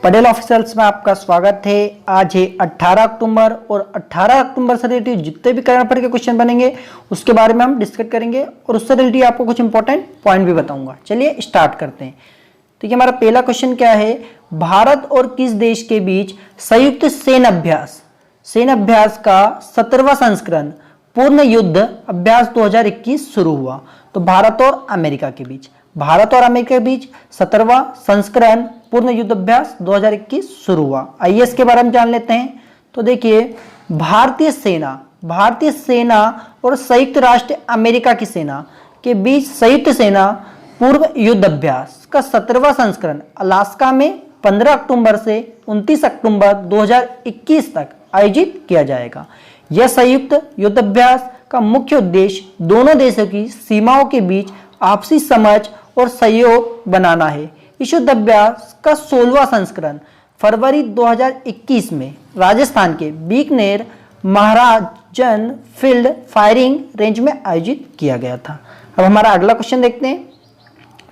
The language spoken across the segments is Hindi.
पटेल ऑफिशियल्स में आपका स्वागत है। आज है 18 अक्टूबर और 18 अक्टूबर से रिलेटेड जितने भी करंट अफेयर के क्वेश्चन बनेंगे उसके बारे में हम डिस्कस करेंगे और उससे रिलेटेड आपको कुछ इंपॉर्टेंट पॉइंट भी बताऊंगा। चलिए स्टार्ट करते हैं। ठीक है, हमारा पहला क्वेश्चन क्या है, भारत और किस देश के बीच संयुक्त सैन्य अभ्यास का 17वां संस्करण पूर्ण युद्ध अभ्यास 2021 शुरू हुआ। तो भारत और अमेरिका के बीच 17वां संस्करण पूर्ण युद्ध अभ्यास 2021 शुरू हुआ। आइए इसके बारे में जान लेते हैं। तो देखिए, भारतीय सेना और संयुक्त राष्ट्र अमेरिका की सेना के बीच संयुक्त सेना पूर्व युद्ध अभ्यास का 17वां संस्करण अलास्का में 15 अक्टूबर से 29 अक्टूबर 2021 तक आयोजित किया जाएगा। यह संयुक्त युद्ध अभ्यास का मुख्य उद्देश्य दोनों देशों की सीमाओं के बीच आपसी समझ और सहयोग बनाना है। इस युद्ध अभ्यास का 16वां संस्करण फरवरी 2021 में राजस्थान के बीकानेर महाराजन फील्ड फायरिंग रेंज में आयोजित किया गया था। अब हमारा अगला क्वेश्चन देखते हैं।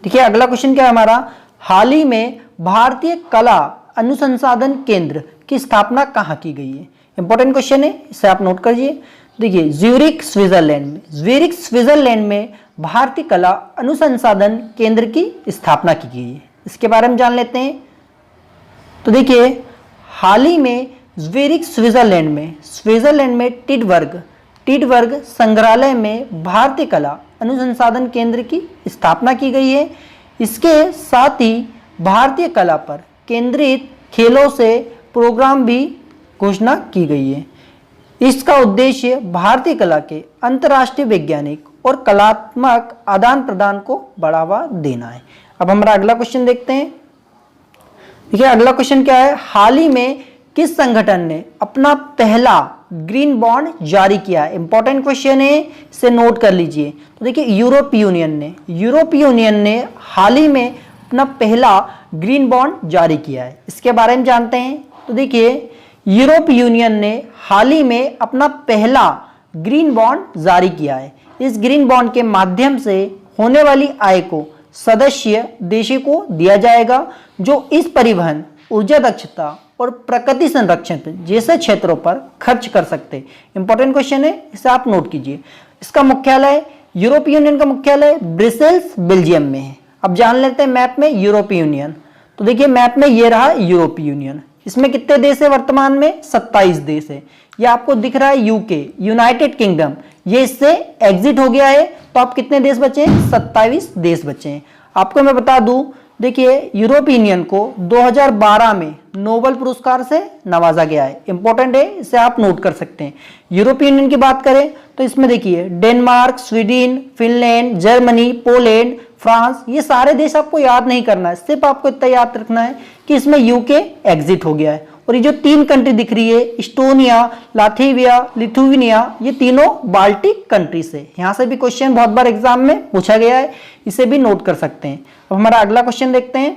देखिए, अगला क्वेश्चन क्या है हमारा, हाल ही में भारतीय कला अनुसंधान केंद्र की स्थापना कहाँ की गई है। इंपॉर्टेंट क्वेश्चन है, इसे आप नोट करिए। देखिए, ज्यूरिख स्विट्जरलैंड में भारतीय कला अनुसंधान केंद्र की स्थापना की गई है। इसके बारे में जान लेते हैं। तो देखिए, हाल ही में ज्यूरिख स्विट्जरलैंड में टिटवर्ग संग्रहालय में भारतीय कला अनुसंधान केंद्र की स्थापना की गई है। इसके साथ ही भारतीय कला पर केंद्रित खेलों से प्रोग्राम भी घोषणा की गई है। इसका उद्देश्य भारतीय कला के अंतर्राष्ट्रीय वैज्ञानिक और कलात्मक आदान प्रदान को बढ़ावा देना है। अब हमारा अगला क्वेश्चन देखते हैं। देखिए, अगला क्वेश्चन क्या है, हाल ही में किस संगठन ने अपना पहला ग्रीन बॉन्ड जारी किया है। इंपॉर्टेंट क्वेश्चन है, इसे नोट कर लीजिए। तो देखिए, यूरोपीय यूनियन ने हाल ही में अपना पहला ग्रीन बॉन्ड जारी किया है। इसके बारे में जानते हैं। तो देखिए, यूरोपीय यूनियन ने हाल ही में अपना पहला ग्रीन बॉन्ड जारी किया है। इस ग्रीन बॉन्ड के माध्यम से होने वाली आय को सदस्य देशों को दिया जाएगा, जो इस परिवहन, ऊर्जा दक्षता और प्रकृति संरक्षण जैसे क्षेत्रों पर खर्च कर सकते हैं। इंपॉर्टेंट क्वेश्चन है, इसे आप नोट कीजिए। इसका मुख्यालय, यूरोपीय यूनियन का मुख्यालय ब्रसेल्स, बेल्जियम में है। अब जान लेते हैं मैप में यूरोपीय यूनियन। तो देखिए, मैप में ये रहा यूरोपीय यूनियन। इसमें कितने देश है वर्तमान में, 27 देश है। ये आपको दिख रहा है यूके, यूनाइटेड किंगडम, ये इससे एग्जिट हो गया है। तो आप कितने देश बचे हैं, 27 देश बचे हैं। आपको मैं बता दूं, देखिए, यूरोपीय यूनियन को 2012 में नोबेल पुरस्कार से नवाजा गया है। इंपॉर्टेंट है, इसे आप नोट कर सकते हैं। यूरोपीय यूनियन की बात करें तो इसमें देखिए, Denmark, Sweden, Finland, Germany, Poland, France, ये सारे देश आपको याद नहीं करना है, सिर्फ आपको इतना याद रखना है कि इसमें यूके एग्जिट हो गया है। और ये जो 3 कंट्री दिख रही है, इस्टोनिया, लाथविया, लिथुआनिया, ये तीनों बाल्टिक कंट्री से। यहाँ से भी क्वेश्चन बहुत बार एग्जाम में पूछा गया है, इसे भी नोट कर सकते हैं। अब हमारा अगला क्वेश्चन देखते हैं।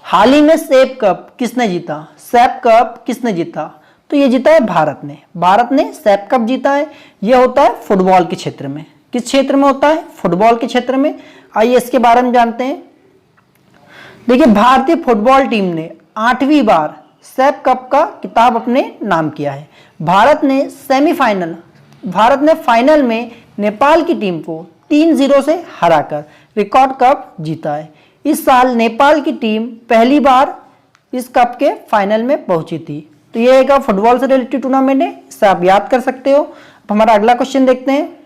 हाल ही में सेफ कप किसने जीता। तो ये जीता है भारत ने सेफ कप जीता है। यह होता है फुटबॉल के क्षेत्र में। किस क्षेत्र में होता है, फुटबॉल के क्षेत्र में। आइए इसके बारे में जानते हैं। देखिए, भारतीय फुटबॉल टीम ने 8वीं बार सेफ कप का खिताब अपने नाम किया है। भारत ने फाइनल में नेपाल की टीम को 3-0 से हराकर रिकॉर्ड कप जीता है। इस साल नेपाल की टीम पहली बार इस कप के फाइनल में पहुंची थी। तो ये एक फुटबॉल से रिलेटेड टूर्नामेंट है, इसे आप याद कर सकते हो। अब हमारा अगला क्वेश्चन देखते हैं।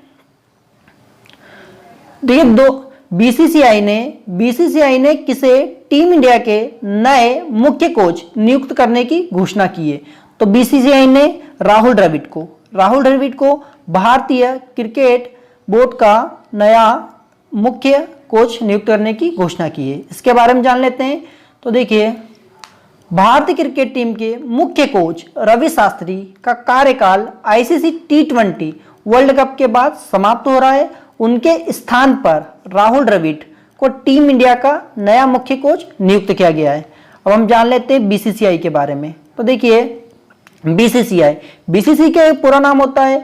देखिए, बीसीसीआई ने किसे टीम इंडिया के नए मुख्य कोच नियुक्त करने की घोषणा की है। तो बीसीसीआई ने राहुल द्रविड़ को भारतीय क्रिकेट बोर्ड का नया मुख्य कोच नियुक्त करने की घोषणा की है। इसके बारे में जान लेते हैं। तो देखिए, भारतीय क्रिकेट टीम के मुख्य कोच रवि शास्त्री का कार्यकाल आईसीसी T20 वर्ल्ड कप के बाद समाप्त हो रहा है। उनके स्थान पर राहुल द्रविड़ को टीम इंडिया का नया मुख्य कोच नियुक्त किया गया है। अब हम जान लेते हैं बीसीसीआई के बारे में। तो देखिए, बीसीसीआई का पूरा नाम होता है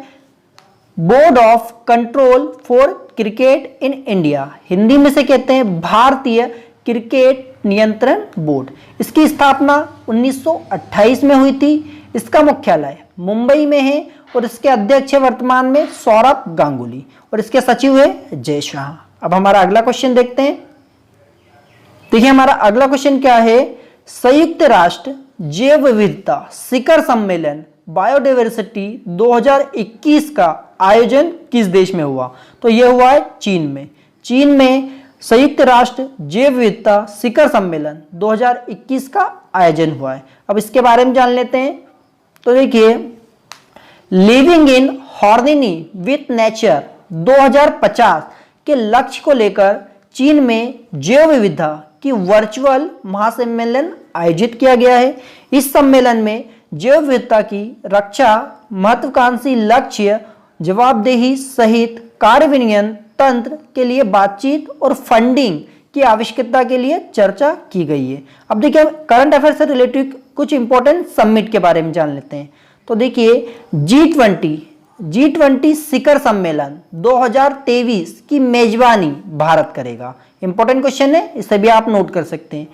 board of control for cricket in India. Hindi में से कहते हैं भारतीय क्रिकेट नियंत्रण बोर्ड। इसकी स्थापना 1928 में हुई थी। इसका मुख्यालय मुंबई में है और इसके अध्यक्ष वर्तमान में सौरभ गांगुली और इसके सचिव है जय शाह। अब हमारा अगला क्वेश्चन देखते हैं। देखिए हमारा अगला क्वेश्चन क्या है, संयुक्त राष्ट्र जैव विविधता शिखर सम्मेलन बायोडायवर्सिटी 2021 का आयोजन किस देश में हुआ? तो यह हुआ है चीन में। चीन में संयुक्त राष्ट्र जैव विविधता शिखर सम्मेलन 2021 का आयोजन हुआ है। अब इसके बारे में जान लेते हैं। तो देखिए, living in harmony with nature 2050 के लक्ष्य को लेकर चीन में जैव विविधता की वर्चुअल महासम्मेलन आयोजित किया गया है। इस सम्मेलन में जैव विविधता की रक्षा, महत्वाकांक्षी लक्ष्य, जवाबदेही सहित कार्यान्वयन तंत्र के लिए बातचीत और फंडिंग की आवश्यकता के लिए चर्चा की गई है। अब देखिए करंट अफेयर से रिलेटेड कुछ इंपॉर्टेंट समिट के बारे में जान लेते हैं। तो देखिए G20 शिखर सम्मेलन 2023 की मेजबानी भारत करेगा। इंपॉर्टेंट क्वेश्चन है, इसे भी आप नोट कर सकते हैं।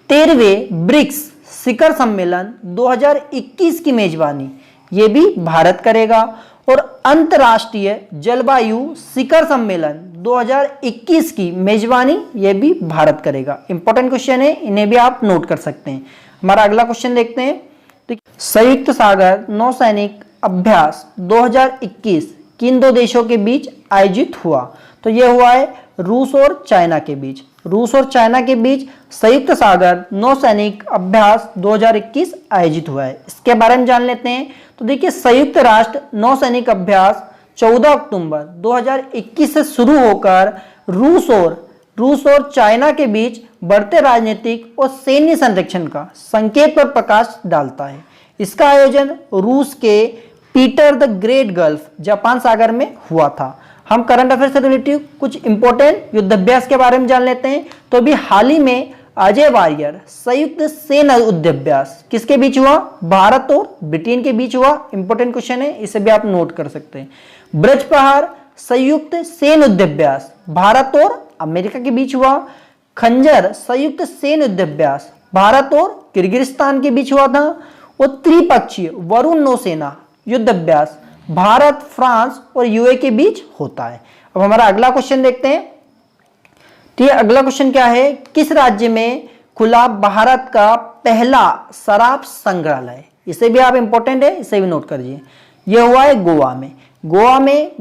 13वें ब्रिक्स शिखर सम्मेलन 2021 की मेजबानी ये भी भारत करेगा और अंतर्राष्ट्रीय जलवायु शिखर सम्मेलन 2021 की मेजबानी ये भी भारत करेगा। इंपॉर्टेंट क्वेश्चन है, इन्हें भी आप नोट कर सकते हैं। हमारा अगला क्वेश्चन देखते हैं। संयुक्त सागर नौसैनिक अभ्यास 2021 किन दो देशों के बीच आयोजित हुआ? तो यह हुआ है रूस और चाइना के बीच। रूस और चाइना के बीच संयुक्त सागर नौसैनिक अभ्यास 2021 आयोजित हुआ है। इसके बारे में जान लेते हैं। तो देखिए संयुक्त राष्ट्र नौसैनिक अभ्यास 14 अक्टूबर 2021 से शुरू होकर रूस और चाइना के बीच बढ़ते राजनीतिक और सैन्य संरक्षण का संकेत पर प्रकाश डालता है। इसका आयोजन रूस के पीटर द ग्रेट गल्फ जापान सागर में हुआ था। हम करंट अफेयर से रिलेटेड कुछ इंपॉर्टेंट युद्धाभ्यास के बारे में जान लेते हैं। तो अभी हाल ही में अजय वारियर संयुक्त सेना युद्धाभ्यास किसके बीच हुआ? भारत और ब्रिटेन के बीच हुआ। इंपॉर्टेंट क्वेश्चन है, इसे भी आप नोट कर सकते हैं। ब्रज प्रहार संयुक्त सेना युद्धाभ्यास भारत और अमेरिका के बीच हुआ। खंजर संयुक्त सेना युद्धाभ्यास भारत और किर्गिस्तान के बीच हुआ था। और त्रिपक्षीय वरुण नौसेना युद्धाभ्यास भारत, फ्रांस और यूए के बीच होता है। अब हमारा अगला क्वेश्चन देखते हैं। तो ये अगला क्वेश्चन क्या है, किस राज्य में खुला भारत का पहला शराब संग्रहालय? इसे भी आप इंपॉर्टेंट है, इसे भी नोट करिए। यह हुआ है गोवा में।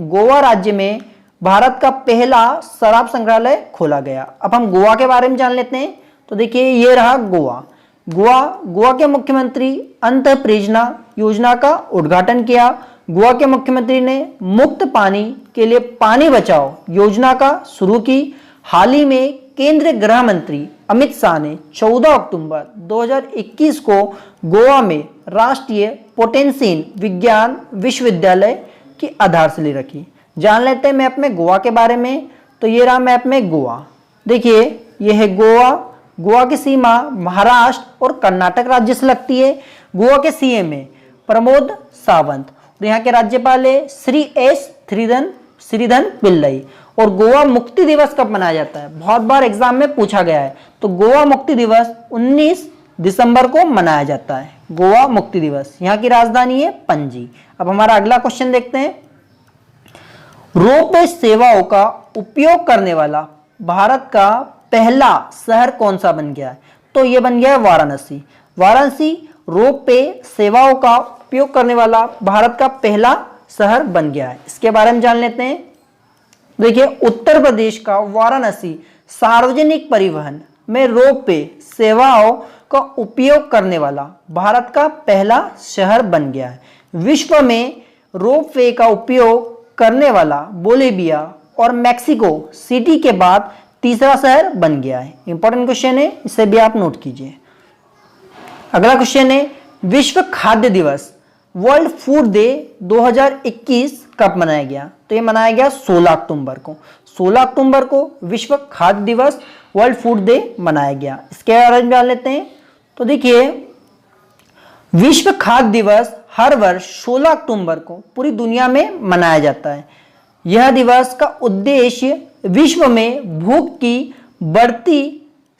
गोवा राज्य में भारत का पहला शराब संग्रहालय खोला गया। अब हम गोवा के बारे में जान लेते हैं। तो देखिए ये रहा गोवा के मुख्यमंत्री अंतःपरियोजना योजना का उद्घाटन किया। गोवा के मुख्यमंत्री ने मुक्त पानी के लिए पानी बचाओ योजना का शुरू की। हाल ही में केंद्रीय गृह मंत्री अमित शाह ने 14 अक्टूबर 2021 को गोवा में राष्ट्रीय पोटेंशियल विज्ञान विश्वविद्यालय की आधारशिला रखी। जान लेते हैं मैप में गोवा के बारे में। तो ये रहा मैप में गोवा। देखिए यह है गोवा की सीमा महाराष्ट्र और कर्नाटक राज्य से लगती है। गोवा के सीएम है प्रमोद सावंत और यहाँ के राज्यपाल है श्री एस श्रीधरन पिल्लई। और गोवा मुक्ति दिवस कब मनाया जाता है? बहुत बार एग्जाम में पूछा गया है। तो गोवा मुक्ति दिवस 19 दिसंबर को मनाया जाता है। गोवा मुक्ति दिवस। यहाँ की राजधानी है पणजी। अब हमारा अगला क्वेश्चन देखते हैं। रोपवे सेवाओं का उपयोग करने वाला भारत का पहला शहर कौन सा बन गया है? तो यह बन गया है वाराणसी रोपवे सेवाओं का उपयोग करने वाला भारत का पहला शहर बन गया है। इसके बारे में जान लेते हैं। देखिए उत्तर प्रदेश का वाराणसी सार्वजनिक परिवहन में रोपवे सेवाओं का उपयोग करने वाला भारत का पहला शहर बन गया है। विश्व में रोपवे का उपयोग करने वाला बोलिविया और मैक्सिको सिटी के बाद तीसरा शहर बन गया है। इंपॉर्टेंट क्वेश्चन है, इसे भी आप नोट कीजिए। अगला क्वेश्चन है विश्व खाद्य दिवस वर्ल्ड फूड डे 2021 कब मनाया गया? तो ये मनाया गया 16 अक्टूबर को। 16 अक्टूबर को विश्व खाद्य दिवस वर्ल्ड फूड डे मनाया गया। इसके बारे में जान लेते हैं। तो देखिए विश्व खाद्य दिवस हर वर्ष 16 अक्टूबर को पूरी दुनिया में मनाया जाता है। यह दिवस का उद्देश्य विश्व में भूख की बढ़ती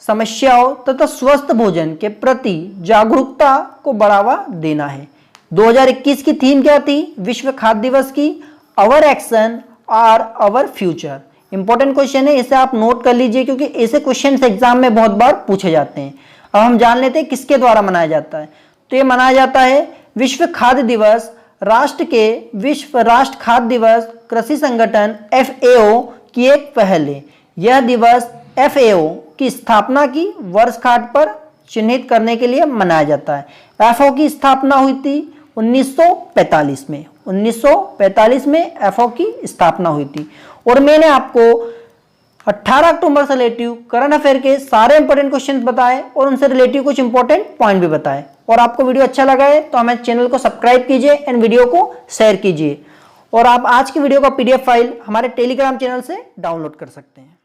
समस्याओं तथा स्वस्थ भोजन के प्रति जागरूकता को बढ़ावा देना है। 2021 की थीम क्या थी विश्व खाद्य दिवस की? Our action are our future. Important question है, इसे आप नोट कर लीजिए क्योंकि ऐसे क्वेश्चन एग्जाम में बहुत बार पूछे जाते हैं। अब हम जान लेते हैं किसके द्वारा मनाया जाता है। तो ये मनाया जाता है विश्व खाद्य दिवस विश्व राष्ट्र खाद्य दिवस कृषि संगठन FAO की एक पहल है। यह दिवस FAO की स्थापना की वर्षगांठ पर चिन्हित करने के लिए मनाया जाता है। FAO की स्थापना हुई थी 1945 में। 1945 में FAO की स्थापना हुई थी। और मैंने आपको 18 अक्टूबर से रिलेटिव करंट अफेयर के सारे इंपॉर्टेंट क्वेश्चन बताए और उनसे रिलेटिव कुछ इंपॉर्टेंट पॉइंट भी बताए। और आपको वीडियो अच्छा लगा है तो हमारे चैनल को सब्सक्राइब कीजिए एंड वीडियो को शेयर कीजिए। और आप आज की वीडियो का PDF फाइल हमारे टेलीग्राम चैनल से डाउनलोड कर सकते हैं।